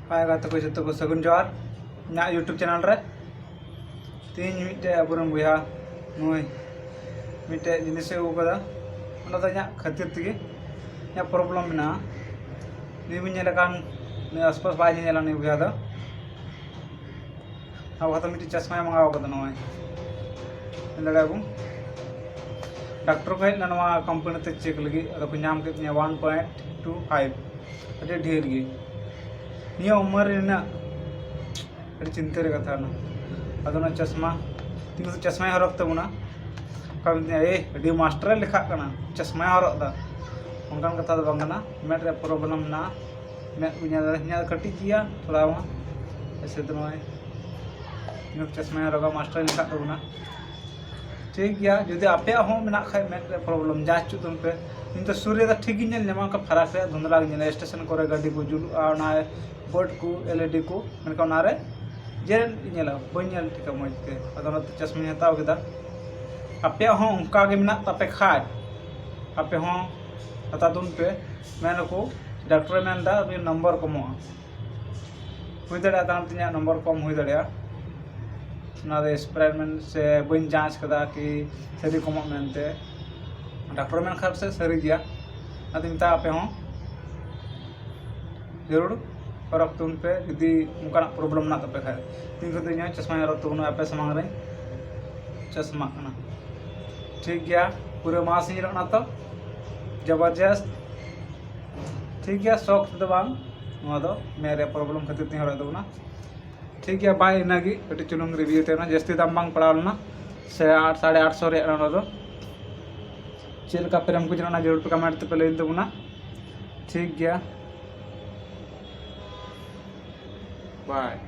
हाय गाते को जतो को सगुन जोहार ना यूट्यूब चैनल रे तीन मिटे अबुरन बुया नुई मिटे जिनिस उगदा ओना दा nya खातिर तगे nya प्रॉब्लम ना नि बिन नेलकान ने आसपास बाय नेला नि बुया दा अब हतो मिटे चश्मा मंगाव कदा नय इंदड़ाबू डॉक्टर को हेना नवा कंपनी ते चेक लगी अदो को नाम के 1.25 अटे ढेर गे निया उम्र रेना अड़ी चिंता रे कथा ना अदो चश्मा तीन तो चश्मा हरक तबना कम ए अड़ी मास्टर लिखा कना चश्मा हरक दा उनकान कथा दो बंगना मेट रे प्रॉब्लम ना मैं न्या कटी जिया थोड़ा वा ऐसे तो नय इन चश्मा हरक मास्टर लिखा तबना ठीक गया जुदि आपे हो मेना खाय मेट रे प्रॉब्लम जांच चुतन पे इन तो सूर्य दा ठीक गिन नेमा का फराक रे धुंधला गिन स्टेशन करे गाड़ी को जुल आना बोर्ड को एलईडी को मेनका नारे जेन नेला बनेल ठीक मज के अदन चश्मा हताव केदा आपे हो उनका के मेना तापे खाय आपे हो हता दुन पे मेन को डॉक्टर मेन दा नंबर कमो हुई दड़ा ताम तिया नंबर कम हुई दड़ा ना एक्सपेरिमेंट से बन जांच कदा कि सरी कम मेनते डॉक्टर मेन खर से सरी दिया अदी मिता आपे हो जरूर फरक तुन पे यदि उनका प्रॉब्लम ना तपे खाए तीन को चश्मा हरक तो आपे समांग रे चश्मा ना ठीक गया पूरे मास ही रखना तो जबरदस्त ठीक गया शौक तो बांग दो मेरे प्रॉब्लम खातिर तीन हरक ना ठीक गया बाय इनागी कटी चुनुंग रिव्यू तेना जस्ती दाम बांग पड़ावना से 800-850 रे ना दो चेल का प्रेम को जना जरूर पे कमेंट पे ले तबना ठीक गया बाय।